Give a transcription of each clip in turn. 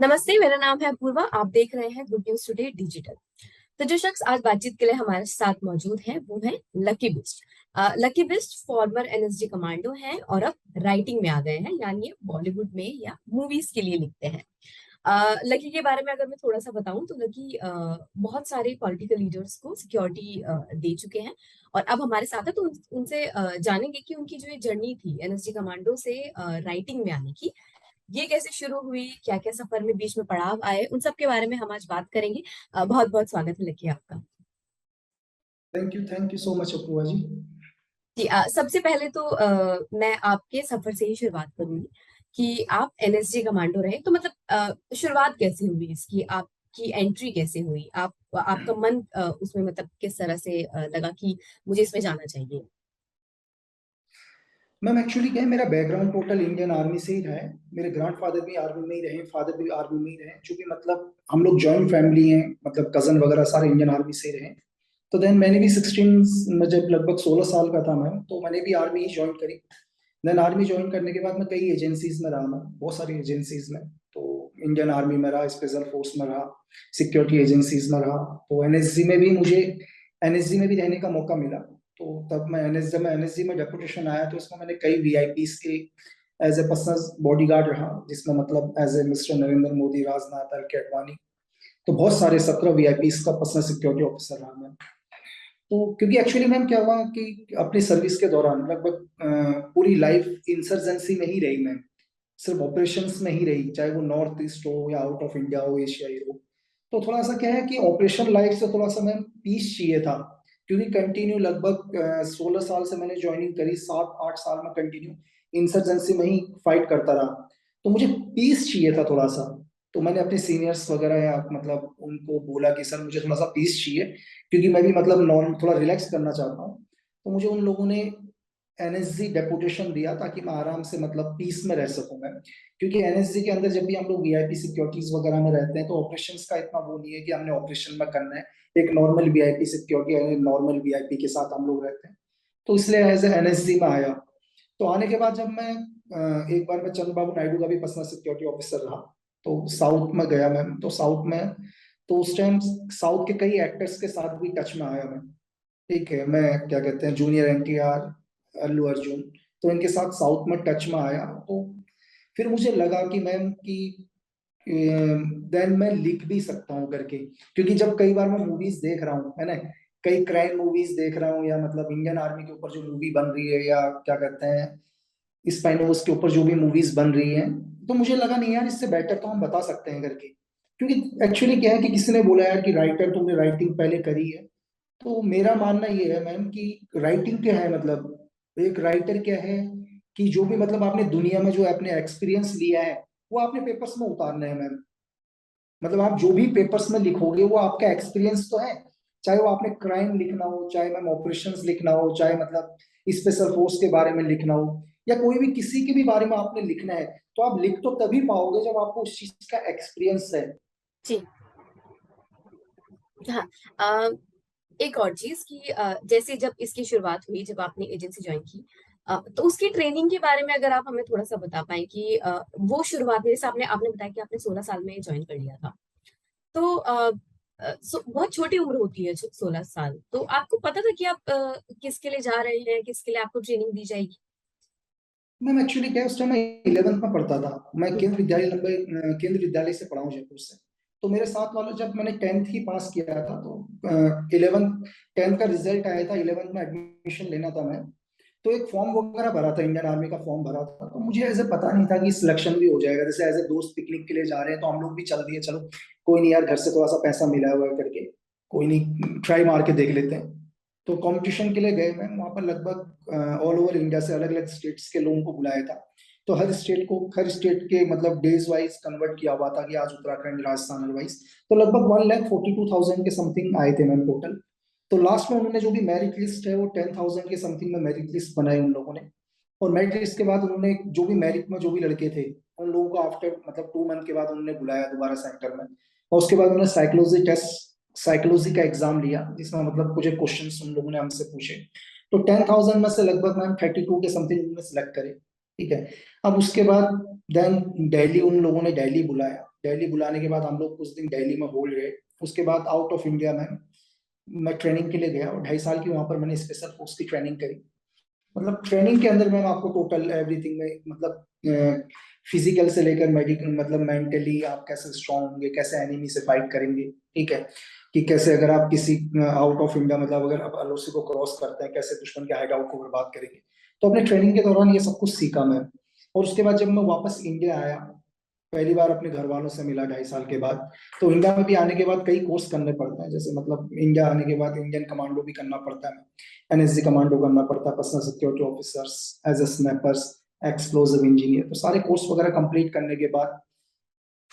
नमस्ते, मेरा नाम है अपूर्वा। आप देख रहे हैं गुड न्यूज टुडे डिजिटल। तो जो शख्स आज बातचीत के लिए हमारे साथ मौजूद है वो है Lucky Bisht. Lucky Bisht former NSG commando हैं और अब राइटिंग में आ गए हैं, यानी ये बॉलीवुड में या मूवीज के लिए लिखते हैं। लकी के बारे में अगर मैं थोड़ा सा बताऊं तो लकी बहुत सारे पॉलिटिकल लीडर्स को सिक्योरिटी दे चुके हैं और अब हमारे साथ है। तो उनसे जानेंगे कि उनकी जो ये जर्नी थी एनएसजी कमांडो से राइटिंग में आने की, ये कैसे शुरू हुई, क्या क्या सफर में बीच में पड़ाव आए, उन सब के बारे में हम आज बात करेंगे। बहुत बहुत स्वागत है लकी आपका। Thank you so much Apoorva ji. जी, सबसे पहले तो मैं आपके सफर से ही शुरुआत करूंगी कि आप एनएसजी कमांडो रहे। तो मतलब शुरुआत कैसे हुई इसकी, आपकी एंट्री कैसे हुई, आपका मन उसमें मतलब किस तरह से लगा कि मुझे इसमें जाना चाहिए। मैम एक्चुअली क्या है, मेरा बैकग्राउंड टोटल इंडियन आर्मी से ही रहा है। मेरे ग्रैंडफादर भी आर्मी में ही रहे, फादर भी आर्मी में ही रहे। चूंकि मतलब हम लोग जॉइंट फैमिली हैं, मतलब कजन वगैरह सारे इंडियन आर्मी से ही रहे। तो देन मैंने भी 16 में जब लगभग 16 साल का था मैम, तो मैंने भी आर्मी ही ज्वाइन करी। देन आर्मी ज्वाइन करने के बाद मैं कई एजेंसीज में रहा, मैं बहुत सारी एजेंसीज में। तो इंडियन आर्मी में रहा, स्पेशल फोर्स में रहा, सिक्योरिटी एजेंसीज में रहा। तो एनएसजी में भी मुझे एनएसजी में भी रहने का मौका मिला। तो तब मैं एनएसजी में डेपुटेशन आया, तो इसमें मैंने कई वीआईपीस के एज ए पर्सनल बॉडीगार्ड रहा, जिसमें मतलब as a mister Narendra Modi, Rajnath, L K Advani. तो बहुत सारे 17 वीआईपीस का पर्सनल सिक्योरिटी ऑफिसर रहा मैं। तो क्योंकि एक्चुअली मैम क्या हुआ कि अपनी सर्विस के दौरान लगभग पूरी लाइफ इंसर्जेंसी में ही रही मैम। सिर्फ ऑपरेशंस में ही रही, चाहे वो नॉर्थ ईस्ट हो या आउट ऑफ इंडिया हो, एशिया ही हो। तो थोड़ा सा क्या है कि ऑपरेशन लाइफ से थोड़ा सा मैम पीस चाहिए था। क्योंकि कंटिन्यू लगभग 16 साल से मैंने ज्वाइनिंग करी, 7-8 साल में कंटिन्यू इंसर्जेंसी में ही फाइट करता रहा। तो मुझे पीस चाहिए था थोड़ा सा। तो मैंने अपने सीनियर्स वगैरह या मतलब उनको बोला कि सर मुझे थोड़ा सा पीस चाहिए, क्योंकि मैं भी मतलब नॉर्म थोड़ा रिलैक्स करना चाहता हूँ। तो मुझे उन लोगों ने एनएसजी डेपुटेशन दिया ताकि मैं आराम से मतलब पीस में रह सकूं मैं। क्योंकि एनएसजी के अंदर जब भी हम लोग वीआईपी सिक्योरिटीज वगैरह में रहते हैं, तो ऑपरेशंस का इतना वो नहीं है कि हमने ऑपरेशन में करना है। एक normal VIP security, normal VIP के साथ हम लोग रहते हैं। तो इसलिए एज एनएसजी में आया। तो आने के बाद जब मैं एक बार मैं चंद्रबाबू नायडू का भी पर्सनल सिक्योरिटी ऑफिसर रहा। तो साउथ में गया मैं, तो साउथ में तो उस टाइम साउथ के कई एक्टर्स के साथ भी टच में आया मैं। ठीक है, मैं क्या कहते हैं जूनियर एनटीआर, अल्लू अर्जुन, तो इनके साथ साउथ में टच में आया। तो फिर मुझे लगा कि मैम कि देन मैं लिख भी सकता हूँ करके। क्योंकि जब कई बार मैं मूवीज देख रहा हूँ है ना, कई क्राइम मूवीज देख रहा हूँ, या मतलब इंडियन आर्मी के ऊपर जो मूवी बन रही है, या क्या कहते हैं स्पाइनोज के ऊपर जो भी मूवीज बन रही हैं, तो मुझे लगा नहीं यार, इससे बेटर तो हम बता सकते हैं करके। क्योंकि एक्चुअली क्या है कि किसी ने बोला यार कि राइटर तुमने राइटिंग पहले करी है। तो मेरा मानना ये है मैम कि राइटिंग क्या है, मतलब एक राइटर क्या है कि जो भी मतलब आपने दुनिया में जो आपने एक्सपीरियंस लिया है, वो आपने पेपर्स में उतारना है मैम। मतलब आप जो भी पेपर्स में लिखोगे वो आपका एक्सपीरियंस तो है। चाहे वो आपने क्राइम लिखना हो, चाहे मैम ऑपरेशंस लिखना हो, चाहे मतलब स्पेशल फोर्स के बारे में लिखना हो, या कोई भी किसी के भी बारे में आपने लिखना है, तो आप लिख तो तभी पाओगे जब आपको उस चीज का एक्सपीरियंस है। जी हाँ। अ, एक और चीज कि जैसे जब इसकी शुरुआत हुई, जब आपने एजेंसी ज्वाइन की, तो उसकी ट्रेनिंग के बारे में अगर आप हमें थोड़ा सा बता पाएं कि वो शुरुआत में, जैसे आपने आपने बताया कि आपने 16 साल में ज्वाइन कर लिया था। तो बहुत छोटी उम्र होती है 16 साल, तो आपको पता था कि आप किसके लिए जा रहे हैं, किसके लिए आपको ट्रेनिंग दी जाएगी। मैम एक्चुअली क्या है, उस टाइम मैं 11th में पढ़ता था। मैं हम्म। केंद्र विद्यालय से पढ़ा हूँ, जयपुर से। तो मेरे साथ वालों, जब मैंने 10th ही पास किया था, तो 11th 10th का रिजल्ट आया था, 11th में एडमिशन लेना था मैं। तो एक फॉर्म वगैरह भरा था, इंडियन आर्मी का फॉर्म भरा था। तो मुझे ऐसे पता नहीं था कि सिलेक्शन भी हो जाएगा। जैसे एज ए दोस्त पिकनिक के लिए जा रहे हैं, तो हम लोग भी चल दिए, चलो कोई नहीं यार, घर से थोड़ा सा पैसा मिला हुआ है करके, कोई नहीं ट्राई मार के देख लेते हैं। तो कंपटीशन के लिए गए मैं वहां पर। लगभग ऑल ओवर इंडिया से अलग अलग स्टेट्स के लोगों को बुलाया था। तो हर स्टेट के मतलब डेज वाइज कन्वर्ट किया हुआ था कि आज उत्तराखंड, राजस्थान वाइज। तो लगभग 1,42,000 के समथिंग आए थे मैम टोटल। तो लास्ट में उन्होंने जो भी मेरिट लिस्ट है वो 10,000 के समथिंग में मेरिट लिस्ट बनाई उन लोगों ने। और मेरिट लिस्ट के बाद उन्होंने जो भी मेरिट में जो भी लड़के थे, उन लोगों को आफ्टर मतलब 2 मंथ के बाद उन्होंने बुलाया दोबारा सेंटर में। और उसके बाद उन्होंने साइकोलॉजी का एग्जाम लिया, जिसमें मतलब कुछ क्वेश्चंस उन लोगों ने हमसे पूछे। तो 10,000 में से लगभग मैम 32 के समथिंग उन्होंने सिलेक्ट करे। ठीक है। अब उसके बाद देन दिल्ली, उन लोगों ने दिल्ली बुलाया। दिल्ली बुलाने के बाद हम लोग कुछ दिन दिल्ली में होल्ड रहे। उसके बाद आउट ऑफ इंडिया में मैं ट्रेनिंग के लिए गया और 2.5 साल की वहां पर मैंने स्पेशल फोर्स की ट्रेनिंग करी। मतलब ट्रेनिंग के अंदर मैम आपको टोटल एवरीथिंग में मतलब फिजिकल से लेकर मेडिकल, मतलब मेंटली आप कैसे स्ट्रांग होंगे, कैसे एनिमी से फाइट करेंगे, ठीक है, कि कैसे अगर आप किसी आउट ऑफ इंडिया, मतलब अगर आप एलओसी को क्रॉस करते हैं, कैसे दुश्मन के हाइड आउट को बर्बाद करेंगे। तो अपने ट्रेनिंग के दौरान ये सब कुछ सीखा मैं। और उसके बाद जब मैं वापस इंडिया आया, पहली बार अपने घर वालों से मिला 2.5 साल के बाद। तो इंडिया में भी आने के बाद कई कोर्स करने पड़ते हैं, जैसे मतलब इंडिया आने के बाद इंडियन कमांडो भी करना पड़ता है, एनएसजी कमांडो करना पड़ता है, personal security officers, as a snipers, explosive engineer. तो सारे कोर्स वगैरह कंप्लीट करने के बाद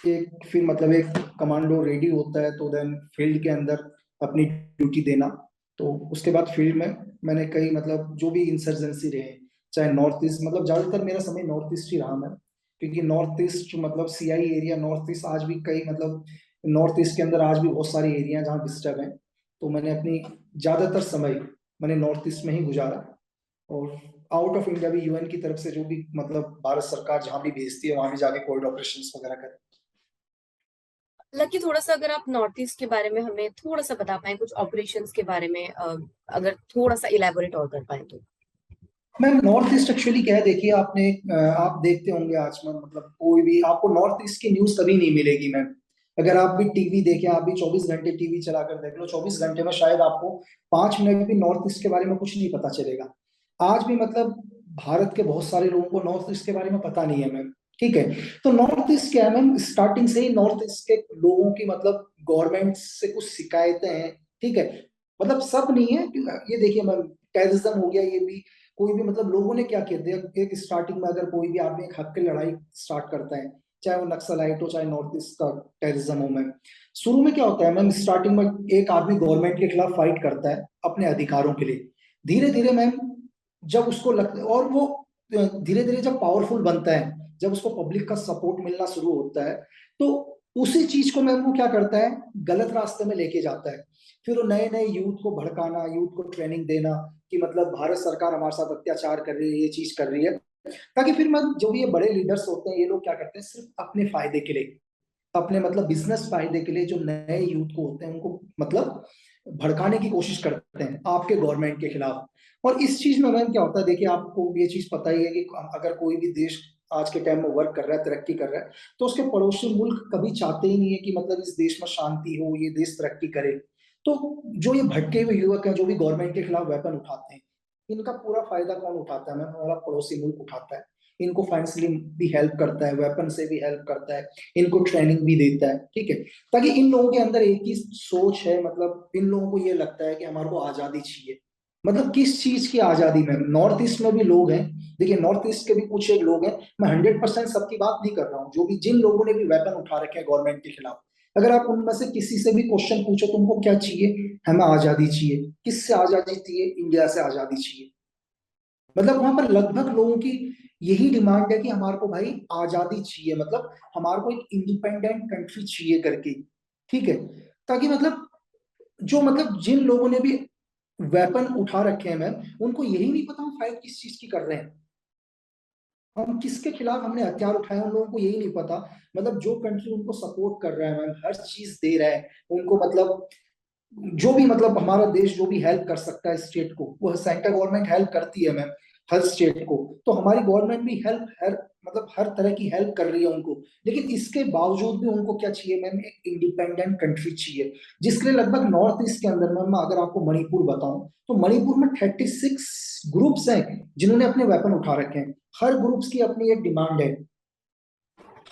एक फिर मतलब एक कमांडो रेडी होता है, तो देन फील्ड के अंदर अपनी ड्यूटी देना। तो उसके बाद फील्ड में मैंने कई मतलब जो भी इंसर्जेंसी रहे, चाहे नॉर्थ ईस्ट, मतलब ज्यादातर मेरा समय नॉर्थ ईस्ट ही रहा मैं, क्योंकि नॉर्थ ईस्ट मतलब सीआई एरिया, नॉर्थ ईस्ट आज भी कई मतलब नॉर्थ ईस्ट के अंदर आज भी बहुत सारी एरिया जहाँ डिस्टर्ब है। तो मैंने अपनी ज्यादातर समय मैंने नॉर्थ ईस्ट में ही गुजारा। और आउट ऑफ इंडिया भी यूएन की तरफ से जो भी मतलब भारत सरकार जहाँ भी भेजती है वहां भी जाके कोविड ऑपरेशंस वगैरह कर। लकी, थोड़ा सा अगर आप नॉर्थ ईस्ट के बारे में हमें थोड़ा सा बता पाए, कुछ ऑपरेशंस के बारे में, अगर थोड़ा सा इलेबोरेट और कर पाए तो। मैम नॉर्थ ईस्ट एक्चुअली क्या है, देखिए आपने आप देखते होंगे आज में मतलब कोई भी आपको नॉर्थ ईस्ट की न्यूज कभी नहीं मिलेगी मैम। अगर आप भी टीवी देखें, आप भी 24 घंटे टीवी चलाकर देख लो, 24 घंटे में शायद आपको 5 मिनट भी नॉर्थ ईस्ट के बारे में कुछ नहीं पता चलेगा। आज भी मतलब भारत के बहुत सारे लोगों को नॉर्थ ईस्ट के बारे में पता नहीं है मैम, ठीक है। तो नॉर्थ ईस्ट क्या है मैम, स्टार्टिंग से ही नॉर्थ ईस्ट के लोगों की मतलब गवर्नमेंट से कुछ शिकायतें हैं, ठीक है। मतलब सब नहीं है, ये देखिए मैम, टेररिज्म हो गया, ये भी कोई भी मतलब लोगों ने क्या किया, एक स्टार्टिंग में अगर कोई भी आदमी एक हक की लड़ाई स्टार्ट करता है, चाहे वो नक्सलाइट हो चाहे नॉर्थ ईस्ट का टेररिज्म हो मैम, शुरू में क्या होता है मैम, स्टार्टिंग में एक आदमी गवर्नमेंट के खिलाफ फाइट करता है अपने अधिकारों के लिए। धीरे धीरे मैम जब उसको लगता और वो धीरे धीरे जब पावरफुल बनता है, जब उसको पब्लिक का सपोर्ट मिलना शुरू होता है, तो उसी चीज को मैम वो क्या करता है, गलत रास्ते में लेके जाता है। फिर वो नए नए यूथ को भड़काना, यूथ को ट्रेनिंग देना कि मतलब भारत सरकार हमारे साथ अत्याचार कर रही है, ये चीज कर रही है, ताकि फिर मैं जो भी ये बड़े लीडर्स होते हैं, ये लोग क्या करते हैं, सिर्फ अपने फायदे के लिए, अपने मतलब बिजनेस फायदे के लिए जो नए यूथ को होते हैं उनको मतलब भड़काने की कोशिश करते हैं आपके गवर्नमेंट के खिलाफ। और इस चीज में मैम क्या होता है, देखिए आपको ये चीज पता ही है कि अगर कोई भी देश आज के टाइम में वर्क कर रहा है, तरक्की कर रहा है, तो उसके पड़ोसी मुल्क कभी चाहते ही नहीं है कि मतलब इस देश में शांति हो, ये देश तरक्की करे। तो जो ये भटके हुए युवक हैं जो भी गवर्नमेंट के खिलाफ वेपन उठाते हैं, इनका पूरा फायदा कौन उठाता है मैम, हमारा पड़ोसी मुल्क उठाता है। इनको फाइनेंशियली भी हेल्प करता है, वेपन से भी हेल्प करता है, इनको ट्रेनिंग भी देता है, ठीक है। ताकि इन लोगों के अंदर एक ही सोच है, मतलब इन लोगों को ये लगता है कि हमारे को आजादी चाहिए। मतलब किस चीज की आजादी में, नॉर्थ ईस्ट में भी लोग हैं, देखिए नॉर्थ ईस्ट के भी कुछ एक लोग हैं, मैं 100% सबकी बात नहीं कर रहा हूँ, जो भी जिन लोगों ने भी वेपन उठा रखे हैं गवर्नमेंट के खिलाफ, अगर आप उनमें से किसी से भी क्वेश्चन पूछो तुमको क्या चाहिए, हमें आजादी चाहिए। किससे आजादी चाहिए, इंडिया से आजादी चाहिए। मतलब वहां पर लगभग लोगों की यही डिमांड है कि हमारे को भाई आजादी चाहिए, मतलब हमारे को एक इंडिपेंडेंट कंट्री चाहिए करके, ठीक है। ताकि मतलब जो मतलब जिन लोगों ने भी वेपन उठा रखे हैं मैम, उनको यही नहीं पता हम फाइट किस चीज की कर रहे हैं, हम किसके खिलाफ हमने हथियार उठाए हैं, उन लोगों को यही नहीं पता। मतलब जो कंट्री उनको सपोर्ट कर रहा है मैम, हर चीज दे रहा है उनको, मतलब जो भी मतलब हमारा देश जो भी हेल्प कर सकता है स्टेट को, वो सेंट्रल गवर्नमेंट हेल्प करती है मैम हर स्टेट को। तो हमारी गवर्नमेंट भी हेल्प हर मतलब हर तरह की हेल्प कर रही है उनको। लेकिन इसके बावजूद भी उनको क्या चाहिए मैम, एक इंडिपेंडेंट कंट्री चाहिए। जिसके लिए लगभग नॉर्थ ईस्ट के अंदर मैम, मैं अगर आपको मणिपुर बताऊं, तो मणिपुर में 36 ग्रुप्स हैं जिन्होंने अपने वेपन उठा रखे हैं। हर ग्रुप्स की अपनी एक डिमांड है,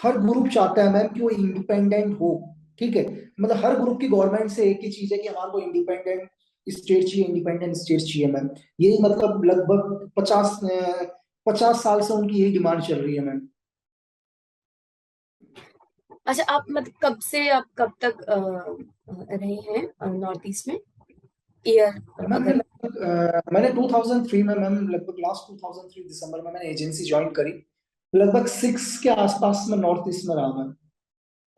हर ग्रुप चाहता है मैम कि वो इंडिपेंडेंट हो, ठीक है। मतलब हर ग्रुप की गवर्नमेंट से एक ही चीज है कि हमारे को इंडिपेंडेंट स्टेट चाहिए, इंडिपेंडेंट स्टेट चाहिए मैम। यही मतलब लगभग 50 साल से उनकी यही डिमांड चल रही है मैम। अच्छा, आप मतलब कब से आप कब तक रहे हैं नॉर्थ ईस्ट में, ईयर मैम अगर। मैंने 2003 में मैम, लगभग लास्ट 2003 दिसंबर में मैंने एजेंसी ज्वाइन करी। लगभग 6 के आसपास में नॉर्थ ईस्ट में रहा मैं।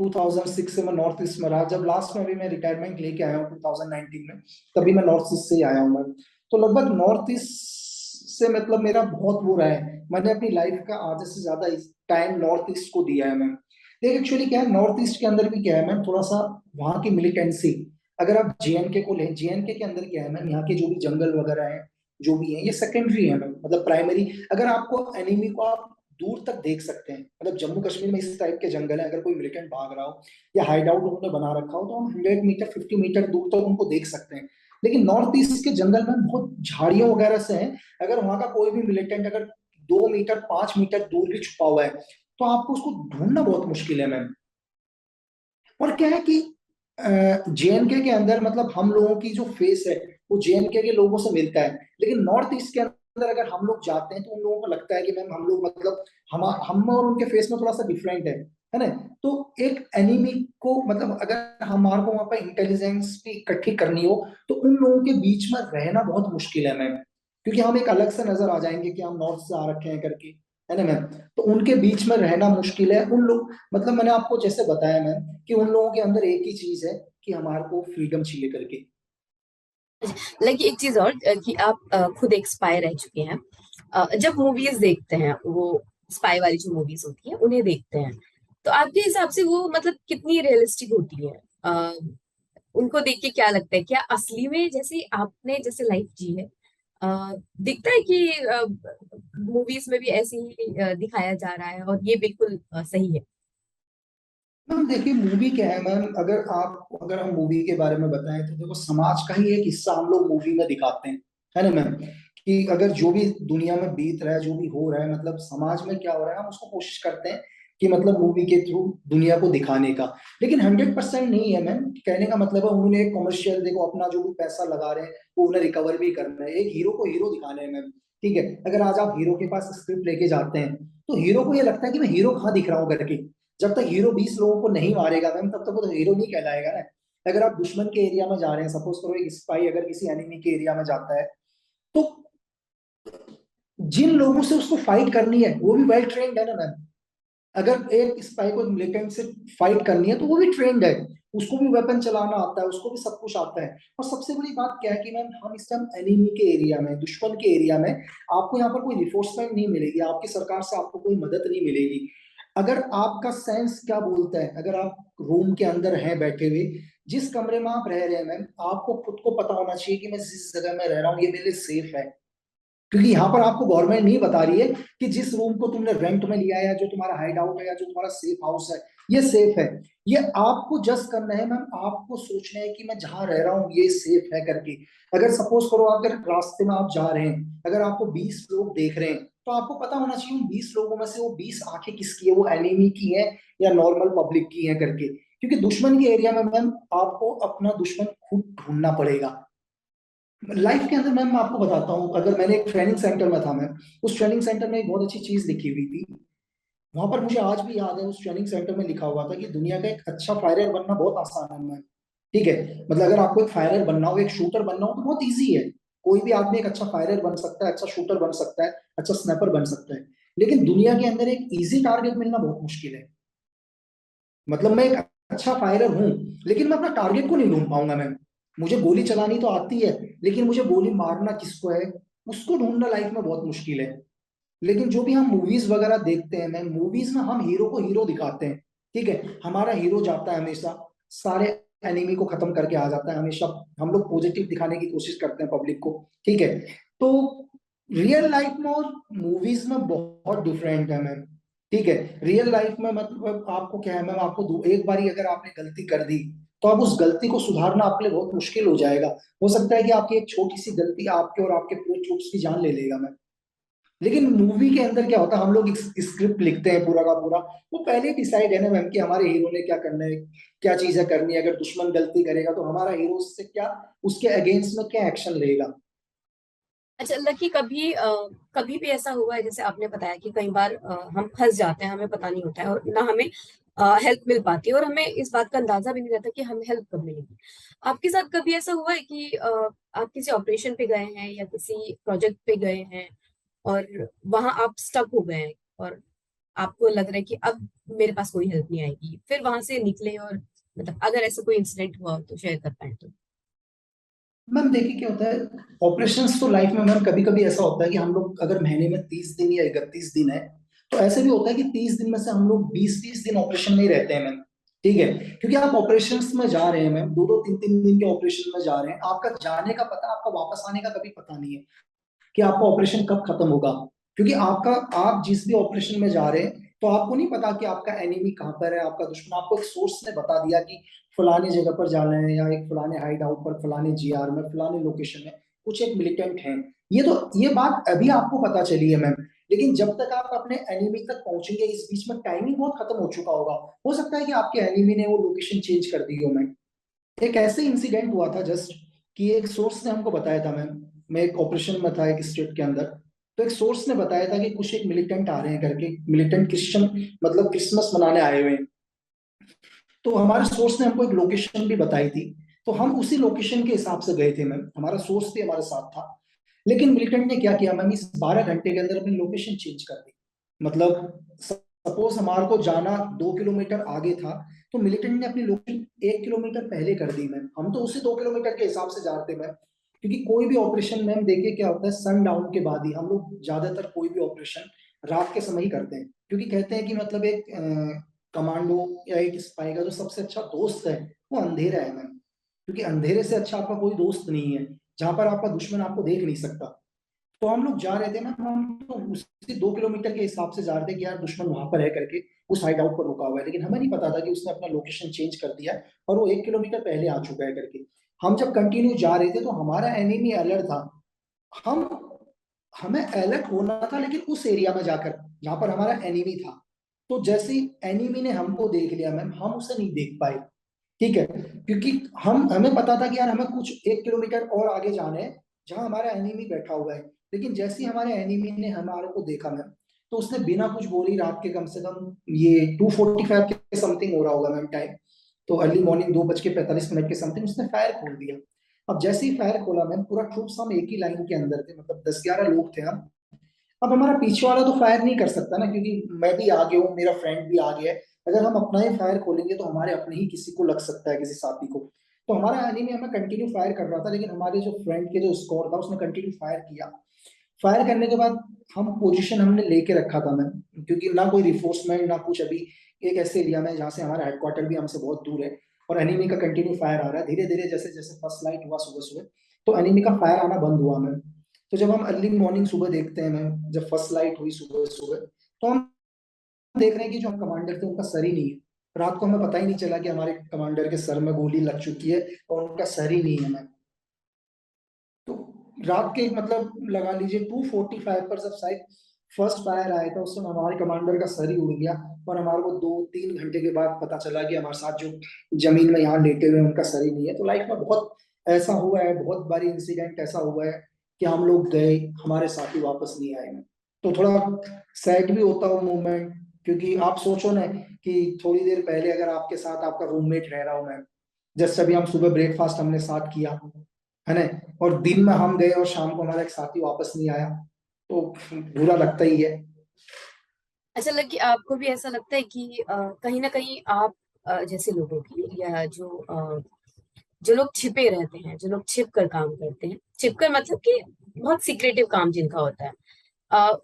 2006 से मैं नॉर्थ ईस्ट में रहा, जब लास्ट में भी मैं रिटायरमेंट लेके आया हूँ 2019 में, तभी मैं नॉर्थ ईस्ट से ही आया हूँ मैं। तो लगभग नॉर्थ ईस्ट से मतलब मेरा बहुत वो रहा है, मैंने अपनी लाइफ का आधे से ज्यादा टाइम नॉर्थ ईस्ट को दिया है मैम। देख एक्चुअली क्या है, नॉर्थ ईस्ट के अंदर भी क्या है मैम, थोड़ा सा वहाँ की मिलिटेंसी, अगर आप जेएनके को लें, जेएनके के अंदर क्या है मैम, यहाँ के जो भी जंगल वगैरह है, जो भी है, ये सेकेंडरी है मैम, मतलब प्राइमरी। अगर आपको एनिमी को आप दूर तक देख सकते हैं, मतलब जम्मू कश्मीर में इस टाइप के जंगल है, अगर कोई मिलिटेंट भाग रहा हो या हाइड आउट उन्होंने बना रखा हो, तो हम 100 मीटर 50 मीटर दूर तक उनको देख सकते हैं। लेकिन नॉर्थ ईस्ट के जंगल में बहुत झाड़ियों वगैरह से है, अगर वहां का कोई भी मिलिटेंट अगर 2 मीटर 5 मीटर दूर भी छुपा हुआ है, तो आपको उसको ढूंढना बहुत मुश्किल है मैम। और क्या है कि जेएनके के अंदर मतलब हम लोगों की जो फेस है वो जेएनके के लोगों से मिलता है, लेकिन नॉर्थ ईस्ट के अंदर अगर हम लोग जाते हैं तो उन लोगों को लगता है कि मैम हम लोग मतलब हम और उनके फेस में थोड़ा सा डिफरेंट है ना। तो एक एनिमी को मतलब अगर हमारे को वहां पर इंटेलिजेंस भी इकट्ठी करनी हो, तो उन लोगों के बीच में रहना बहुत मुश्किल है मैम, क्योंकि हम एक अलग से नजर आ जाएंगे कि हम नॉर्थ से आ रखे हैं करके, है ना मैम। तो उनके बीच में रहना मुश्किल है। उन लोग मतलब मैंने आपको जैसे बताया मैम कि उन लोगों के अंदर एक ही चीज है कि हमारे को फ्रीडम चाहिए करके। लाइक एक चीज और कि आप खुद एक स्पाई रह चुके हैं। जब मूवीज देखते हैं, वो स्पाई वाली जो मूवीज होती है उन्हें देखते हैं, तो आपके हिसाब से वो मतलब कितनी रियलिस्टिक होती है? उनको देख के क्या लगता है, क्या असली में जैसे आपने जैसे लाइफ जी है, दिखता है कि मूवीज में भी ऐसे ही दिखाया जा रहा है और ये बिल्कुल सही है? मैम देखिए मूवी क्या है मैम, अगर हम मूवी के बारे में बताएं तो देखो समाज का ही एक हिस्सा हम लोग मूवी में दिखाते हैं, है ना मैम। कि अगर जो भी दुनिया में बीत रहा है, जो भी हो रहा है, मतलब समाज में क्या हो रहा है, हम उसको कोशिश करते हैं कि मतलब मूवी के थ्रू दुनिया को दिखाने का। लेकिन 100% नहीं है मैम, कहने का मतलब है उन्होंने एक कमर्शियल, देखो अपना जो भी पैसा लगा रहे हैं वो उन्हें रिकवर भी करना है, एक हीरो को हीरो दिखाना है मैम। ठीक है, अगर आज आप हीरो के पास स्क्रिप्ट लेके जाते हैं, तो हीरो को ये लगता है कि मैं हीरो कहाँ दिख रहा हूँ करके। जब तक हीरो 20 लोगों को नहीं मारेगा मैम, तब तक वो तो हीरो नहीं कहलाएगा ना। अगर आप दुश्मन के एरिया में जा रहे हैं, सपोज करो एक स्पाई अगर किसी एनिमी के एरिया में जाता है, तो जिन लोगों से उसको फाइट करनी है वो भी वेल ट्रेन्ड है ना मैम। अगर एक स्पाई को मिलिटेंट से फाइट करनी है तो वो भी ट्रेंड है, उसको भी वेपन चलाना आता है, उसको भी सब कुछ आता है। और सबसे बड़ी बात क्या है कि मैम हम इस टाइम एनिमी के एरिया में, दुश्मन के एरिया में, आपको यहाँ पर कोई रिफोर्समेंट नहीं मिलेगी, आपकी सरकार से आपको कोई मदद नहीं मिलेगी। अगर आपका सेंस क्या बोलता है, अगर आप रूम के अंदर हैं बैठे हुए, जिस कमरे में आप रह रहे हैं मैम, आपको खुद को पता होना चाहिए कि मैं जिस जगह में रह रहा हूँ ये मेरे लिए सेफ है। क्योंकि यहाँ पर आपको गवर्नमेंट नहीं बता रही है कि जिस रूम को तुमने रेंट में लिया है, या जो तुम्हारा हाइड आउट है, या जो तुम्हारा सेफ हाउस है, ये सेफ है। ये आपको जज करना है मैम, आपको सोचना है कि मैं जहां रह रहा हूँ ये सेफ है करके। अगर सपोज करो अगर रास्ते में आप जा रहे हैं, अगर आपको 20 लोग देख रहे हैं, तो आपको पता होना चाहिए उन 20 लोगों में से वो 20 आंखें किसकी है, वो एनिमी की है या नॉर्मल पब्लिक की है करके। क्योंकि दुश्मन के एरिया में मैम आपको अपना दुश्मन खुद ढूंढना पड़ेगा। लाइफ के अंदर मैम मैं आपको बताता हूँ, अगर मैंने एक ट्रेनिंग सेंटर में था मैम, उस ट्रेनिंग सेंटर में एक बहुत अच्छी चीज लिखी हुई थी। वहां पर मुझे आज भी याद है, उस ट्रेनिंग सेंटर में लिखा हुआ था कि दुनिया का एक अच्छा फायरर बनना बहुत आसान है मैम। ठीक है, मतलब अगर आपको एक फायरर बनना हो, एक शूटर बनना हो, तो बहुत ईजी है। कोई भी आदमी एक अच्छा फायरर बन सकता है, अच्छा शूटर बन सकता है, अच्छा स्नाइपर बन सकता है। लेकिन दुनिया के अंदर एक इजी टारगेट मिलना बहुत मुश्किल है। मतलब मैं एक अच्छा फायरर हूं, लेकिन मैं अपना टारगेट को नहीं ढूंढ पाऊंगा मैम। मुझे गोली चलानी तो आती है, लेकिन मुझे गोली मारना किसको है, उसको ढूंढना लाइफ में बहुत मुश्किल है। लेकिन जो भी हम मूवीज वगैरह देखते हैं मैम, मूवीज में हम हीरो को हीरो दिखाते हैं। ठीक है, हमारा हीरो जाता है हमेशा, सारे एनिमी को खत्म करके आ जाता है हमेशा। हम लोग पॉजिटिव दिखाने की कोशिश करते हैं पब्लिक को। ठीक है, तो रियल लाइफ में और मूवीज में बहुत डिफरेंट है मैम। ठीक है, रियल लाइफ में मतलब आपको क्या है मैम, आपको एक बारी अगर आपने गलती कर दी, तो अब उस गलती को सुधारना आपके लिए बहुत मुश्किल हो जाएगा। हो सकता है कि आपकी एक छोटी सी गलती आपके और आपके पूरे ट्रूप्स की जान ले लेगा मैम। लेकिन मूवी के अंदर क्या होता है, हम लोग स्क्रिप्ट लिखते हैं पूरा का पूरा, वो पहले ही डिसाइड है ना मैम कि हमारे हीरो ने क्या करना है, क्या चीजें करनी है। अगर दुश्मन गलती करेगा तो हमारा हीरो उससे क्या, उसके अगेंस्ट में क्या एक्शन लेगा। अच्छा लकी, कभी भी ऐसा हुआ है जैसे आपने बताया कि कई बार हम फंस जाते हैं, हमें पता नहीं होता है और ना हमें हेल्प मिल पाती है, और हमें इस बात का अंदाजा भी नहीं रहता कि हमें हेल्प कब मिलेगी? आपके साथ कभी ऐसा हुआ है कि आप किसी ऑपरेशन पे गए हैं या किसी प्रोजेक्ट पे गए हैं और वहां आप स्टक हो गए हैं और आपको लग रहा है कि अब मेरे पास कोई हेल्प नहीं आएगी, फिर वहां से निकले, और मतलब अगर ऐसा कोई इंसिडेंट हुआ हो तो शेयर कर पाए तो? मैम देखिए क्या होता है, ऑपरेशंस तो लाइफ में मैम कभी कभी ऐसा होता है कि हम लोग अगर महीने में 30 दिन या 31 दिन है, तो ऐसे भी होता है कि 30 दिन में से हम लोग 20-30 दिन ऑपरेशन में ही रहते हैं मैम, ठीक है, क्योंकि आप ऑपरेशंस में जा रहे हैं मैम, 2-2 3-3 दिन के ऑपरेशन में जा रहे हैं, आपका जाने का पता, आपका वापस आने का कभी पता नहीं है कि आपका ऑपरेशन कब खत्म होगा, क्योंकि आपका, आप जिस भी ऑपरेशन में जा रहे हैं तो आपको नहीं पता कि आपका एनिमी कहाँ पर है, आपका दुश्मन, आपको एक सोर्स ने बता दिया कि फलाने जगह पर जाना है, या एक फलाने हाइड आउट पर, फलाने जीआर में, फलाने लोकेशन में कुछ एक मिलिटेंट है। ये बात अभी आपको पता चली है मैम, लेकिन जब तक आप अपने एनिमी तक पहुंचेंगे, इस बीच में टाइमिंग बहुत खत्म हो चुका होगा, हो सकता है कि आपके एनिमी ने वो लोकेशन चेंज कर दी हो मैम। एक ऐसे इंसिडेंट हुआ था जस्ट, कि एक सोर्स ने हमको बताया था मैम, मैं एक ऑपरेशन में था एक स्टेट के अंदर, तो एक सोर्स ने बताया था कि कुछ एक मिलिटेंट आ रहे हैं करके, मिलिटेंट क्रिश्चियन, मतलब क्रिसमस मनाने आए हुए हैं। तो हमारे सोर्स ने हमको एक लोकेशन भी बताई थी, तो हम उसी लोकेशन के हिसाब से गए थे मैम, हमारा सोर्स भी हमारे साथ था। लेकिन मिलिटेंट ने क्या किया मैम, इस 12 घंटे के अंदर अपनी लोकेशन चेंज कर दी। मतलब सपोज हमारे को जाना 2 किलोमीटर आगे था, तो मिलिटेंट ने अपनी लोकेशन 1 किलोमीटर पहले कर दी मैम, हम तो उसी 2 किलोमीटर के हिसाब से जाते मैम, क्योंकि कोई भी ऑपरेशन मैम देखिए क्या होता है, सन डाउन के बाद ही हम लोग ज्यादातर कोई भी ऑपरेशन रात के समय ही करते हैं, क्योंकि कहते हैं कि मतलब एक कमांडो या एक स्पाई का जो सबसे अच्छा दोस्त है वो अंधेरा है मैम, क्योंकि अंधेरे से अच्छा आपका कोई दोस्त नहीं है, जहां पर आपका दुश्मन आपको देख नहीं सकता। तो हम लोग जा रहे थे ना, हम तो उसी 2 किलोमीटर के हिसाब से जा रहे थे कि यार दुश्मन वहां पर है करके, उस हाइड आउट पर रुका हुआ है, लेकिन हमें नहीं पता था कि उसने अपना लोकेशन चेंज कर दिया है और वो 1 किलोमीटर पहले आ चुका है करके। हम जब कंटिन्यू जा रहे थे तो हमारा एनिमी अलर्ट था, हम हमें अलर्ट होना था लेकिन उस एरिया में जाकर जहां पर हमारा एनिमी था। तो जैसे ही एनिमी ने हमको देख लिया मैम, हम उसे नहीं देख पाए, ठीक है, क्योंकि हमें पता था कि यार हमें कुछ 1 किलोमीटर और आगे जाना है जहां हमारा एनिमी बैठा हुआ है। लेकिन जैसे ही हमारे एनिमी ने हमारे को देखा मैम, तो उसने बिना कुछ बोली, रात के कम से कम ये 2:45 के समथिंग हो रहा होगा मैम टाइम, तो अर्ली मॉर्निंग 2:45 के समथिंग उसने फायर खोल दिया। अब जैसे ही फायर खोला मैम, पूरा ट्रूप्स हम एक ही लाइन के अंदर थे, मतलब 10-11 लोग थे हम। अब हमारा पीछे वाला तो फायर नहीं कर सकता ना, क्योंकि मैं भी आगे हूँ, मेरा फ्रेंड भी आगे है, अगर हम अपना ही फायर खोलेंगे तो हमारे अपने ही किसी को लग सकता है, किसी साथी को। तो हमारा एनिमी हमें कंटिन्यू फायर कर रहा था, लेकिन हमारे जो फ्रेंड के जो स्कोर था उसने कंटिन्यू फायर किया। फायर करने के बाद हम पोजीशन हमने लेके रखा था मैम, क्योंकि ना कोई रिफोर्समेंट ना कुछ, अभी एक ऐसे एरिया में जहाँ से हमारा हेडक्वार्टर भी हमसे बहुत दूर है, और एनिमी का कंटिन्यू फायर आ रहा है धीरे धीरे, जैसे जैसे फर्स्ट लाइट हुआ सुबह सुबह, तो एनिमी का फायर आना बंद हुआ मैम। तो जब हम अर्ली मॉर्निंग सुबह देखते हैं मैम, जब फर्स्ट लाइट हुई सुबह सुबह, तो हम देख रहे हैं कि जो हम कमांडर थे उनका सर ही नहीं है। रात को हमें पता ही नहीं चला कि हमारे कमांडर के सर में गोली लग चुकी है और उनका सर ही नहीं है मैम। तो रात के मतलब लगा लीजिए 2:45 पर जब शायद फर्स्ट फायर आया था, उस समय हमारे कमांडर का सर ही उड़ गया, और हमारे को 2-3 घंटे के बाद पता चला कि हमारे साथ जो जमीन में यहाँ लेटे हुए हैं, उनका सर ही नहीं है। तो लाइफ में बहुत ऐसा हुआ है, बहुत बारी इंसिडेंट ऐसा हुआ है कि हम लोग गए, हमारे साथी वापस नहीं आए। तो थोड़ा सैड भी होता है मूवमेंट, क्योंकि आप सोचो ना कि थोड़ी देर पहले अगर आपके साथ आपका रूममेट रह रहा हो मैम, जैसे अभी हम सुबह ब्रेकफास्ट हमने साथ किया है ना, और दिन में हम गए और शाम को हमारा एक साथी वापस नहीं आया, तो बुरा लगता ही है। अच्छा, लगे आपको भी ऐसा लगता है कि कहीं ना कहीं आप जैसे लोगों की, या जो लोग छिपे रहते हैं, जो लोग छिप कर काम करते हैं, छिप कर मतलब कि बहुत सीक्रेटिव काम जिनका होता है,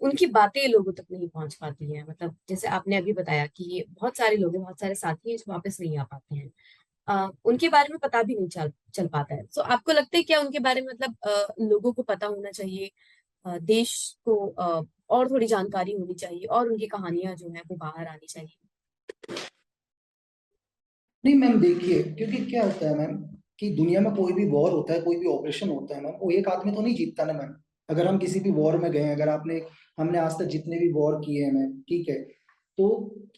उनकी बातें लोगों तक नहीं पहुंच पाती हैं। मतलब जैसे आपने अभी बताया कि बहुत सारे लोग हैं, बहुत सारे साथी हैं जो वापस नहीं आ पाते हैं, उनके बारे में पता भी नहीं चल चल पाता है। तो आपको लगता है क्या उनके बारे में, मतलब लोगों को पता होना चाहिए, देश को और थोड़ी जानकारी होनी चाहिए, और उनकी कहानियां जो है वो बाहर आनी चाहिए? नहीं मैम देखिए, क्योंकि क्या होता है मैम, कि दुनिया में कोई भी वॉर होता है, कोई भी ऑपरेशन होता है मैम, वो एक आदमी तो नहीं जीतता ना मैम। अगर हम किसी भी वॉर में गए हैं, अगर आपने, हमने आज तक जितने भी वॉर किए हैं मैम, ठीक है, तो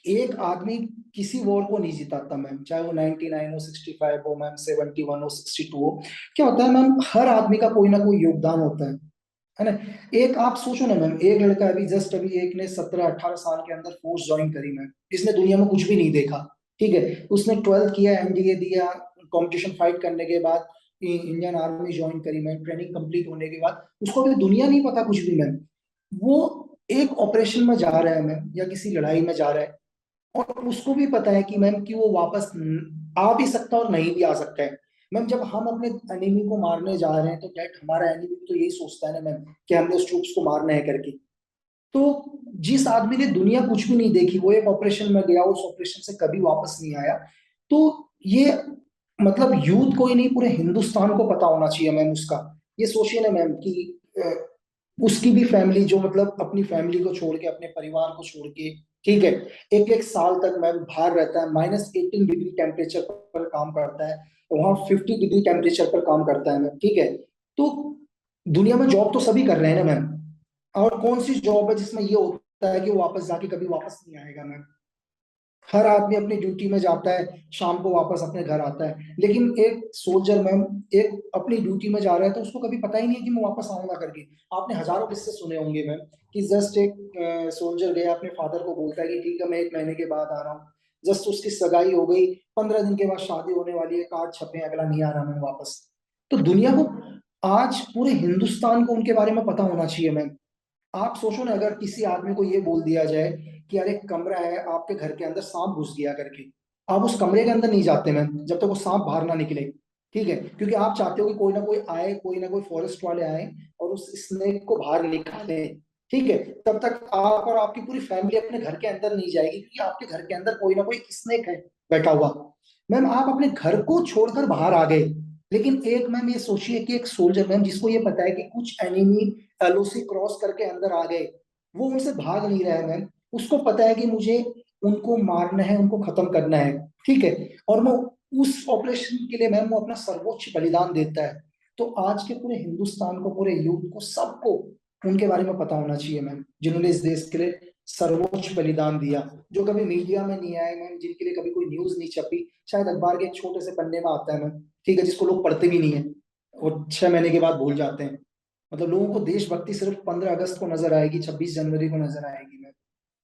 एक आदमी किसी वॉर को नहीं जिताता मैम, चाहे वो 99 हो, 65 हो मैम, 71 हो, 62 हो। क्या होता है मैम, हर आदमी का कोई ना कोई योगदान होता है ना। एक आप सोचो ना मैम, एक लड़का अभी जस्ट अभी एक ने 17-18 साल के अंदर फोर्स ज्वाइन करी मैम, इसने दुनिया में कुछ भी नहीं देखा, ठीक है, उसने 12th किया, एनडीए दिया, कंपटीशन फाइट करने के बाद इंडियन आर्मी ज्वाइन करी मैम, ट्रेनिंग कंप्लीट होने के बाद उसको अभी दुनिया नहीं पता कुछ भी मैम। वो एक ऑपरेशन में जा रहा है मैम, या किसी लड़ाई में जा रहा है, और उसको भी पता है कि मैम कि वो वापस आ भी सकता है और नहीं भी आ सकता है। मैम जब हम अपने एनिमी को मारने जा रहे हैं, तो दैट हमारा एनिमी तो यही सोचता है ना मैम, कि हमने उस ट्रूप्स को मारना है करके। तो जिस आदमी ने दुनिया कुछ भी नहीं देखी, वो एक ऑपरेशन में गया, उस ऑपरेशन से कभी वापस नहीं आया। तो ये मतलब यूथ को ही नहीं, पूरे हिंदुस्तान को पता होना चाहिए मैम उसका। ये सोचिए ना मैम कि उसकी भी फैमिली, जो मतलब अपनी फैमिली को छोड़ के, अपने परिवार को छोड़ के, ठीक है, एक एक साल तक मैम बाहर रहता है, -18 डिग्री टेम्परेचर पर काम करता है, वहां 50 डिग्री टेम्परेचर पर काम करता है मैम, ठीक है। तो दुनिया में जॉब तो सभी कर रहे हैं ना मैम, और कौन सी जॉब है जिसमें ये होता है कि वो वापस जाके कभी वापस नहीं आएगा मैम। हर आदमी अपनी ड्यूटी में जाता है, शाम को वापस अपने घर आता है, लेकिन एक सोल्जर मैम, एक अपनी ड्यूटी में जा रहा है तो उसको कभी पता ही नहीं है कि मैं वापस आऊंगा करके। आपने हजारों किस्से सुने होंगे मैम कि जस्ट एक सोल्जर गया, अपने फादर को बोलता है कि ठीक है मैं 1 महीने के बाद आ रहा हूँ, जस्ट उसकी सगाई हो गई, 15 दिन के बाद शादी होने वाली है, कार्ड छपे, अगला नहीं आ रहा मैं वापस। तो दुनिया को, आज पूरे हिंदुस्तान को उनके बारे में पता होना चाहिए मैम। आप सोचो ना, अगर किसी आदमी को ये बोल दिया जाए कि यार एक कमरा है, आपके घर के अंदर सांप घुस गया करके, आप उस कमरे के अंदर नहीं जाते मैम जब तक वो सांप बाहर ना निकले, ठीक है, क्योंकि आप चाहते हो कि कोई ना कोई आए, कोई ना कोई फॉरेस्ट वाले आए और उस स्नेक को बाहर निकाले, ठीक है। तब तक आप और आपकी पूरी फैमिली अपने घर के अंदर नहीं जाएगी, क्योंकि आपके घर के अंदर कोई ना कोई स्नेक है बैठा हुआ। मैम आप अपने घर को छोड़कर बाहर आ गए, लेकिन एक मैम ये सोचिए कि एक सोल्जर मैम, जिसको ये पता है कि कुछ एनिमी एलओसी क्रॉस करके अंदर आ गए, वो उनसे भाग नहीं रहा है मैम। उसको पता है कि मुझे उनको मारना है, उनको खत्म करना है, ठीक है, और वो उस ऑपरेशन के लिए मैम वो अपना सर्वोच्च बलिदान देता है। तो आज के पूरे हिंदुस्तान को, पूरे यूथ को, सबको उनके बारे में पता होना चाहिए मैम, जिन्होंने इस देश के लिए सर्वोच्च बलिदान दिया, जो कभी मीडिया में नहीं आए मैम, जिनके लिए कभी कोई न्यूज नहीं छपी, शायद अखबार के एक छोटे से पन्ने में आता है मैम, ठीक है, जिसको लोग पढ़ते भी नहीं है और 6 महीने के बाद भूल जाते हैं। मतलब लोगों को देशभक्ति सिर्फ 15 अगस्त को नजर आएगी, 26 जनवरी को नजर आएगी मैम,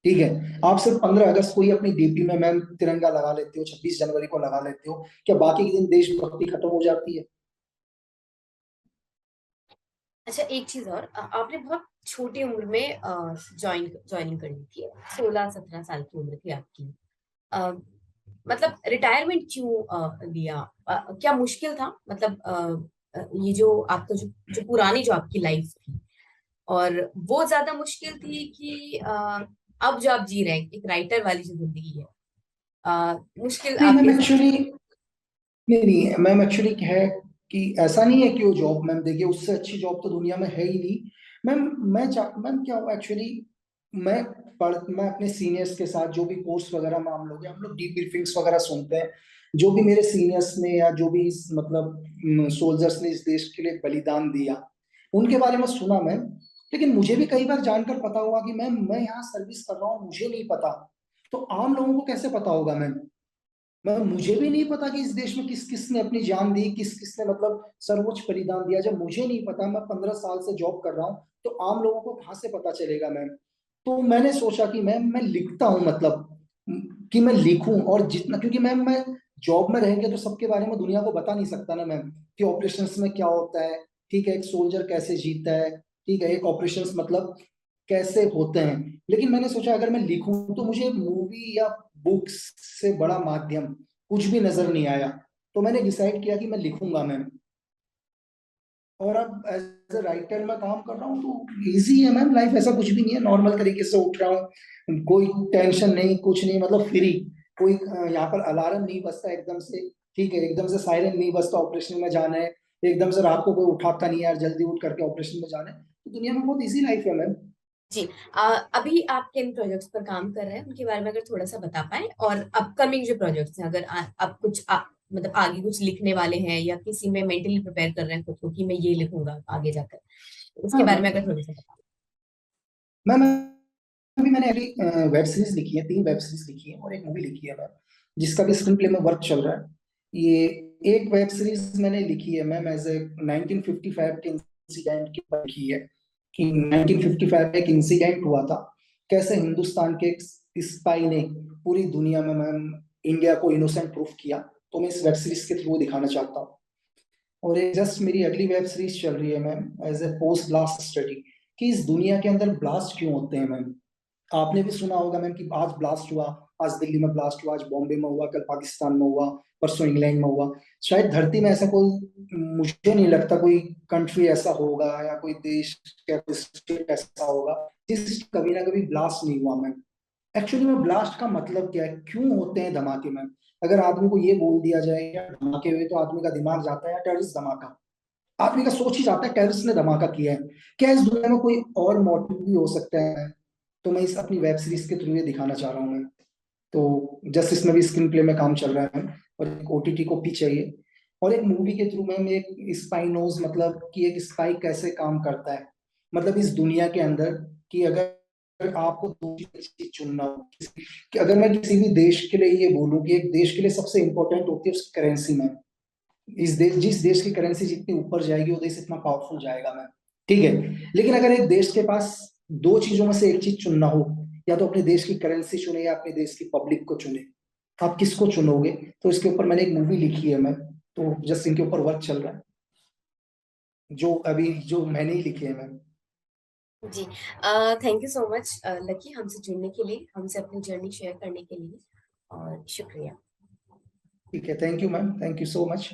ठीक है। आप सिर्फ 15 अगस्त को ही अपनी डीपी में मैम तिरंगा लगा लेते हो, 26 जनवरी को लगा लेते हो, क्या बाकी के दिन देशभक्ति खत्म हो जाती है? अच्छा, एक चीज और, आपने बहुत छोटी उम्र में ज्वाइनिंग कर ली थी, 16-17 साल की उम्र थी आपकी। अ, मतलब रिटायरमेंट क्यों लिया? क्या मुश्किल था? मतलब ये जो आपका जो जो पुरानी जो आपकी लाइफ थी, और वो ज्यादा मुश्किल थी कि अब जो आप जी रहे हैं, एक राइटर वाली जो जिंदगी है, मुश्किल नहीं आपके मैम हिसाब से? एक्चुअली, नहीं नहीं मैम एक्चुअली क्या है कि ऐसा नहीं है कि वो जॉब, मैम देखिए उससे अच्छी जॉब तो दुनिया में है ही नहीं मैम। मैम क्या हुआ एक्चुअली, मैं मैं अपने सीनियर्स के साथ जो भी कोर्स वगैरह में हम लोग हैं, हम लोग डीप ब्रीफिंग्स वगैरह सुनते हैं, जो भी मेरे सीनियर्स ने या जो भी मतलब सोल्जर्स ने इस देश के लिए बलिदान दिया, उनके बारे में सुना मैम। लेकिन मुझे भी कई बार जानकर पता हुआ कि मैम मैं यहाँ सर्विस कर रहा हूँ, मुझे नहीं पता, तो आम लोगों को कैसे पता होगा मैम? मैं, मुझे भी नहीं पता कि इस देश में किस किस ने अपनी जान दी, किस किस ने मतलब सर्वोच्च बलिदान दिया। जब मुझे नहीं पता, मैं 15 साल से जॉब कर रहा हूँ, तो आम लोगों को कहाँ से पता चलेगा मैम? तो मैंने सोचा कि मैम मैं लिखता हूँ, मतलब कि मैं लिखूं, और जितना, क्योंकि मैम मैं जॉब में रहेंगे तो सबके बारे में दुनिया को बता नहीं सकता ना मैम, कि ऑपरेशंस में क्या होता है, ठीक है, एक सोल्जर कैसे जीता है, ठीक है, एक ऑपरेशंस मतलब कैसे होते हैं। लेकिन मैंने सोचा अगर मैं लिखूं तो मुझे मूवी या बुक्स से बड़ा माध्यम कुछ भी नजर नहीं आया, तो मैंने डिसाइड किया कि मैं लिखूंगा मैम। और अब एज ए राइटर में काम कर रहा हूँ, तो इजी है मैम, लाइफ ऐसा कुछ भी नहीं है, नॉर्मल तरीके से उठ रहा हूँ, कोई टेंशन नहीं, कुछ नहीं, मतलब फ्री। कोई यहाँ पर अलार्म नहीं बजता एकदम से, ठीक है, एकदम से सायरन नहीं बजता, ऑपरेशन में जाना है, एकदम से रात को कोई उठाता नहीं है यार जल्दी उठ करके ऑपरेशन में जाना है। तो दुनिया में बहुत इजी लाइफ है मैम। जी। अभी आप किन प्रोजेक्ट्स पर काम कर रहे हैं, उनके बारे में अगर थोड़ा सा बता पाए, और अपकमिंग जो प्रोजेक्ट्स हैं, अगर आप कुछ मतलब आगे कुछ लिखने वाले हैं, या किसी में मेंटली प्रिपेयर कर रहे हैं खुद को कि मैं ये लिखूंगा आगे जाकर, तो उसके हाँ बारे में अगर थोड़ा सा बता। मैम, अभी मैंने अभी वेब सीरीज लिखी है, 3 वेब सीरीज लिखी है और एक मूवी लिखी है मैम, जिसका भी स्क्रीन प्ले में वर्क चल रहा है। ये एक वेब सीरीज मैंने लिखी है मैम एज ए 1955 के इंसिडेंट की ऊपर लिखी है, कि 1955 में एक इंसिडेंट हुआ था, कैसे हिंदुस्तान के एक स्पाई ने पूरी दुनिया में मैम इंडिया को इनोसेंट प्रूफ किया। तो मैं इस वेब सीरीज के थ्रू दिखाना चाहता हूँ। और एक जस्ट मेरी अगली वेब सीरीज चल रही है ma'am as a post blast study, कि इस दुनिया के अंदर ब्लास्ट क्यों होते हैं मैम। आपने भी सुना होगा मैम कि आज ब्लास्ट हुआ, आज दिल्ली में ब्लास्ट हुआ, आज बॉम्बे में हुआ, कल पाकिस्तान में हुआ, परसों इंग्लैंड में हुआ। शायद धरती में ऐसा कोई, मुझे नहीं लगता कोई कंट्री ऐसा होगा या कोई देश या कोई स्टेट ऐसा होगा जिस कभी ना कभी ब्लास्ट नहीं हुआ। मैं एक्चुअली में ब्लास्ट का मतलब क्या है, क्यों होते हैं धमाके में? अगर आदमी को ये बोल दिया जाए या धमाके हुए, तो आदमी का दिमाग जाता है या टेररिस्ट धमाका, आदमी का सोच ही जाता है टेररिस्ट ने धमाका किया है। क्या इस दुनिया में कोई और मोटिव भी हो सकता है? तो मैं इस अपनी वेब सीरीज के थ्रू ये दिखाना चाह रहा हूँ मैं। तो जस्ट इसमें भी स्क्रीन प्ले में काम चल रहा है, और एक ओटीटी कॉपी चाहिए, और एक मूवी के थ्रू में एक स्पाई नोज, मतलब कि एक स्पाई कैसे काम करता है, मतलब इस दुनिया के अंदर, कि अगर आपको दो चीज चुनना हो, कि अगर मैं किसी भी देश के लिए ये बोलूं कि एक देश के लिए सबसे इंपॉर्टेंट होती है उसकी करेंसी में, जिस देश की करेंसी जितनी ऊपर जाएगी वो देश इतना पावरफुल जाएगा मैम, ठीक है। लेकिन अगर एक देश के पास दो चीजों में से एक चीज चुनना हो, या तो अपने देश की करेंसी चुने या अपने देश की पब्लिक को चुने, आप किसको चुनोगे? तो इसके ऊपर मैंने एक मूवी लिखी है मैं, तो जस्ट इनके ऊपर वर्क चल रहा है, जो अभी जो मैंने ही लिखी है मैम। जी, thank you so much Lucky, हमसे जुड़ने के लिए, हमसे अपनी जर्नी शेयर करने के लिए, और शुक्रिया। ठीक है, thank you ma'am, thank you so much.